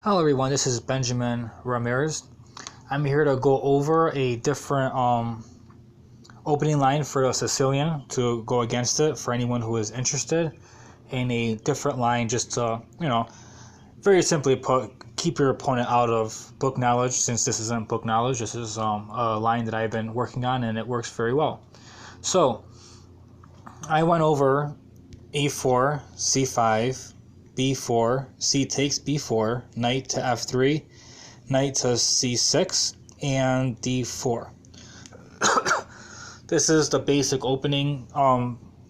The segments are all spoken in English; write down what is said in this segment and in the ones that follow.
Hello everyone, this is Benjamin Ramirez. I'm here to go over a different opening line for a Sicilian to go against it for anyone who is interested in a different line, just to, very simply put, keep your opponent out of book knowledge. Since this isn't book knowledge, this is a line that I've been working on and it works very well. So I went over a4, c5, b4, c takes b4, knight to f3, knight to c6, and d4. This is the basic opening.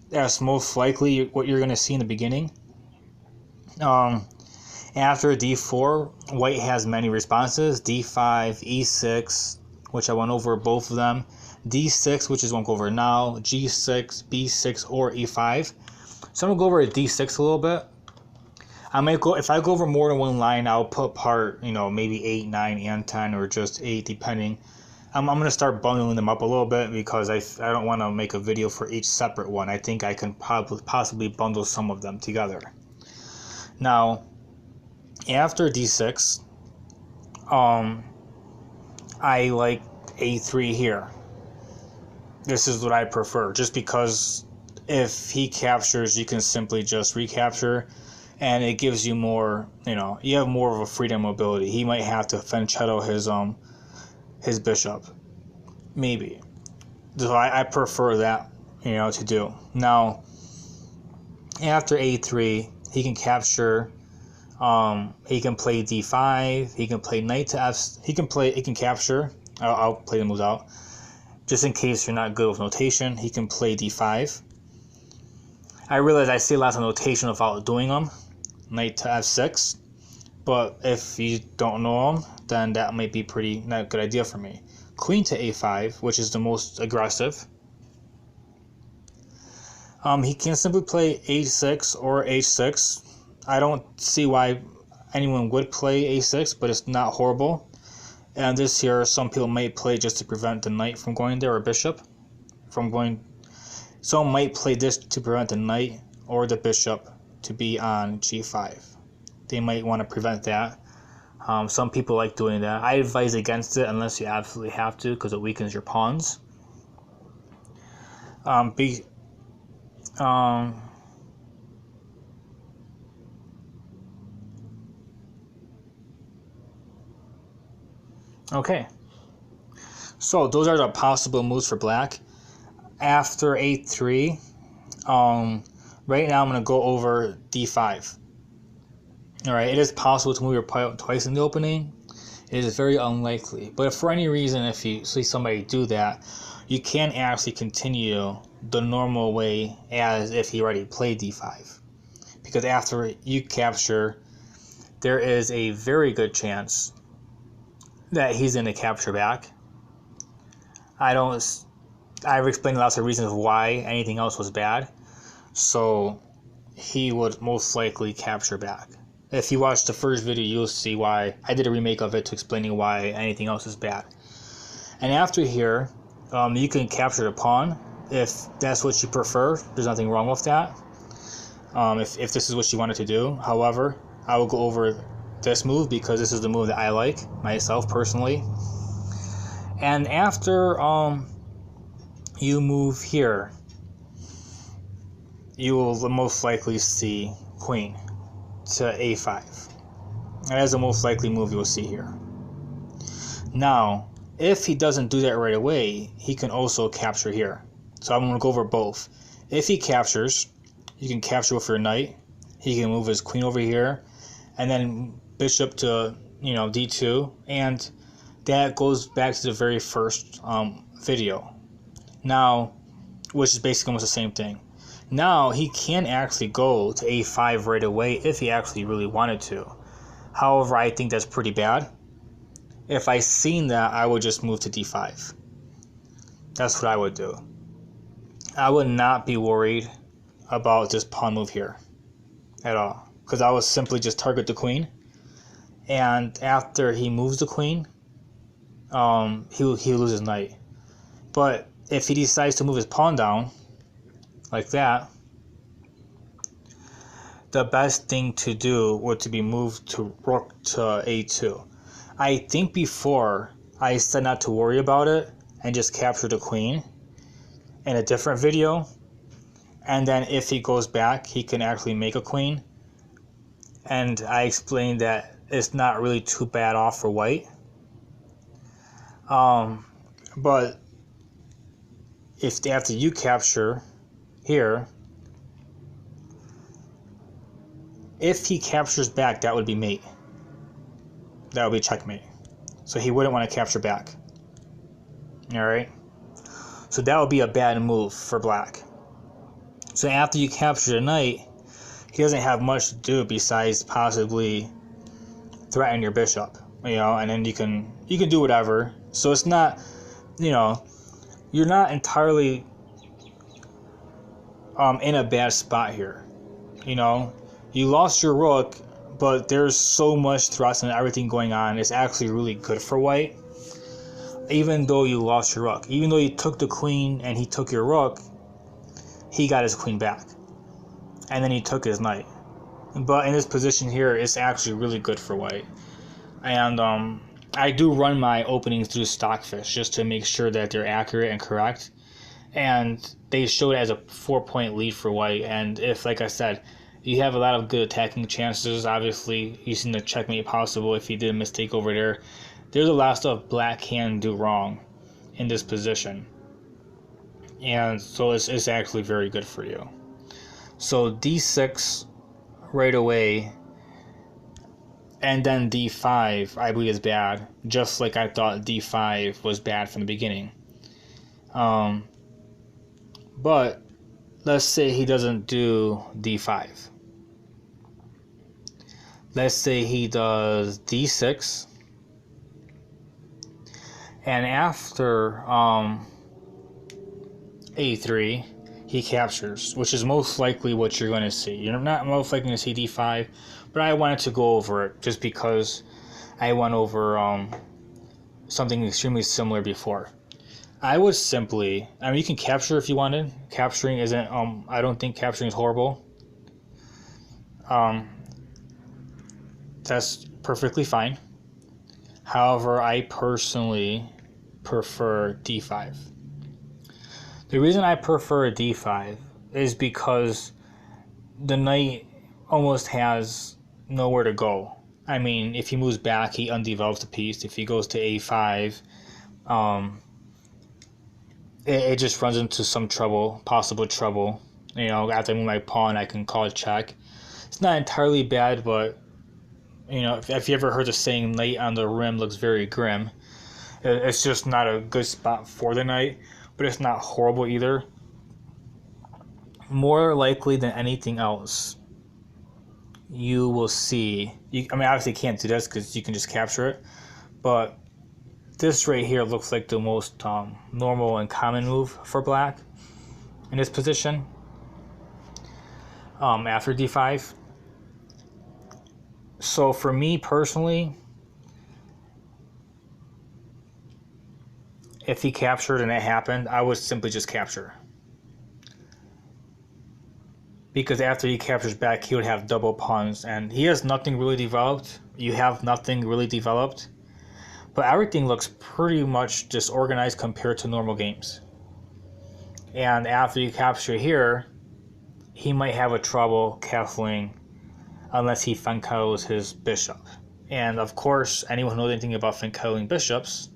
That's most likely what you're going to see in the beginning. After d4, white has many responses: d5, e6, which I went over both of them, d6, which is one go over now, g6, b6, or e5. So I'm going to go over d6 a little bit. If I go over more than one line, I'll put part, maybe 8, 9, and 10, or just 8, depending. I'm going to start bundling them up a little bit because I don't want to make a video for each separate one. I think I can possibly bundle some of them together. Now, after d6, I like a3 here. This is what I prefer, just because if he captures, you can simply just recapture. And it gives you more, you have more of a freedom mobility. He might have to fianchetto his bishop, maybe. So I prefer that, to do. Now, after a3, he can capture. He can play d5. He can play knight to f. He can capture. I'll play the moves out, just in case you're not good with notation. He can play d5. I realize I see lots of notation without doing them. Knight to f6, but if you don't know them, then that might be not a good idea for me. Queen to a5, which is the most aggressive. He can simply play h6 or h6. I don't see why anyone would play a6, but it's not horrible. And this here, some people might play just to prevent the knight from going there, or bishop from going. Some might play this to prevent the knight or the bishop to be on g5. They might want to prevent that. Some people like doing that. I advise against it unless you absolutely have to, because it weakens your pawns. Okay, so those are the possible moves for black. After a3, right now I'm going to go over d5. Alright, it is possible to move your pawn twice in the opening. It is very unlikely. But if for any reason, if you see somebody do that, you can actually continue the normal way as if he already played d5. Because after you capture, there is a very good chance that he's going to capture back. I've explained lots of reasons why anything else was bad. So he would most likely capture back. If you watch the first video, you'll see why. I did a remake of it to explaining why anything else is bad. And after here, you can capture the pawn if that's what you prefer. There's nothing wrong with that. If this is what you wanted to do. However, I will go over this move because this is the move that I like myself personally. And after you move here, you will most likely see queen to a5. That is the most likely move you'll see here. Now, if he doesn't do that right away, he can also capture here. So I'm going to go over both. If he captures, you can capture with your knight. He can move his queen over here, and then bishop to d2, and that goes back to the very first video. Now, which is basically almost the same thing. Now he can actually go to a5 right away if he actually really wanted to. However, I think that's pretty bad. If I seen that, I would just move to d5. That's what I would do. I would not be worried about this pawn move here at all, because I would simply just target the queen, and after he moves the queen, he'll lose his knight. But if he decides to move his pawn down like that, the best thing to do would to be moved to rook to a2. I think before I said not to worry about it and just capture the queen in a different video, and then if he goes back he can actually make a queen, and I explained that it's not really too bad off for white. But if after you capture here, if he captures back, that would be mate. That would be checkmate. So he wouldn't want to capture back. Alright? So that would be a bad move for black. So after you capture the knight, he doesn't have much to do besides possibly threaten your bishop. You know, and then you can do whatever. So it's not, you know, you're not entirely in a bad spot here. You know, you lost your rook, but there's so much thrust and everything going on. It's actually really good for white. Even though you lost your rook, even though you took the queen and he took your rook, he got his queen back, and then he took his knight. But in this position here, it's actually really good for white. And I do run my openings through Stockfish just to make sure that they're accurate and correct. And they showed it as a 4-point lead for white. And if, like I said, you have a lot of good attacking chances, obviously using the checkmate possible if he did a mistake over there. There's a lot of stuff black can do wrong in this position. And so it's actually very good for you. So d6 right away, and then d5 I believe is bad, just like I thought d5 was bad from the beginning. But let's say he doesn't do d5. Let's say he does d6, and after a3 he captures, which is most likely what you're going to see. You're not most likely going to see d5, but I wanted to go over it just because I went over something extremely similar before. I would simply, I mean, you can capture if you wanted. Capturing isn't, I don't think capturing is horrible. That's perfectly fine. However, I personally prefer d5. The reason I prefer d5 is because the knight almost has nowhere to go. I mean, if he moves back, he undevelops the piece. If he goes to a5, it just runs into some trouble, possible trouble. You know, after I move my pawn, I can call it check. It's not entirely bad, but, you know, if you ever heard the saying, knight on the rim looks very grim, it's just not a good spot for the knight, but it's not horrible either. More likely than anything else, you will see, I mean, obviously you can't do this because you can just capture it, but this right here looks like the most normal and common move for black in this position after d5. So for me personally, if he captured and it happened, I would simply just capture. Because after he captures back, he would have double pawns, and he has nothing really developed. You have nothing really developed. But everything looks pretty much disorganized compared to normal games. And after you capture here, he might have a trouble castling unless he Fenketels his bishop. And of course, anyone who knows anything about Fenketeling bishops,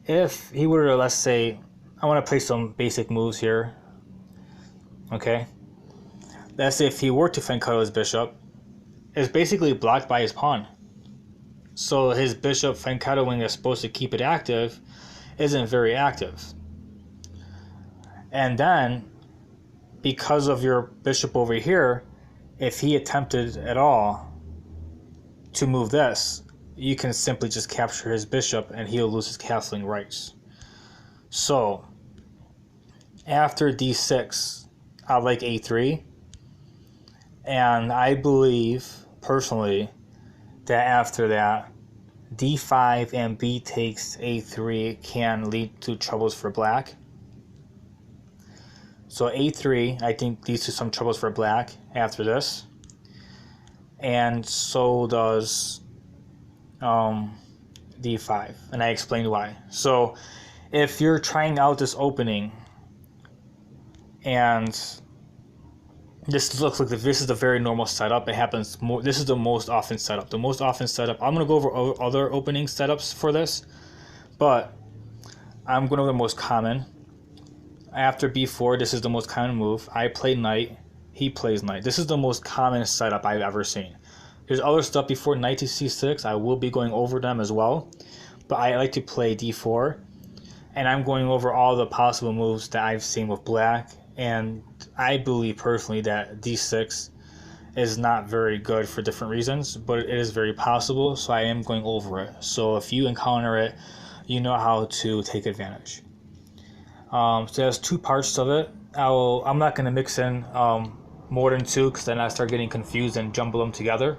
if he were to, let's say, I want to play some basic moves here. Okay? Let's say if he were to Fenketel his bishop, it's basically blocked by his pawn. So his bishop Fenketeling is supposed to keep it active isn't very active. And then, because of your bishop over here, if he attempted at all to move this, you can simply just capture his bishop and he'll lose his castling rights. So, after d6, I like a3. And I believe, personally, that after that, d5 and b takes a3 can lead to troubles for black. So a3, I think, leads to some troubles for black after this. And so does d5. And I explained why. So if you're trying out this opening, and this looks like this is a very normal setup. It happens more. This is the most often setup. The most often setup. I'm going to go over other opening setups for this, but I'm going over the most common. After b4, this is the most common move. I play knight. He plays knight. This is the most common setup I've ever seen. There's other stuff before knight to c6. I will be going over them as well, but I like to play d4, and I'm going over all the possible moves that I've seen with black. And I believe personally that d6 is not very good for different reasons, but it is very possible, so I am going over it. So if you encounter it, you know how to take advantage. So there's two parts of it. I'm not going to mix in more than two, because then I start getting confused and jumble them together.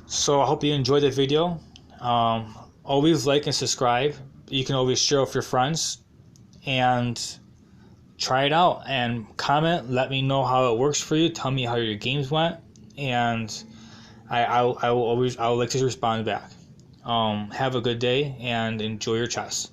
So I hope you enjoyed the video. Always like and subscribe. You can always share with your friends, and try it out and comment. Let me know how it works for you. Tell me how your games went, and I will like to respond back. Have a good day and enjoy your chess.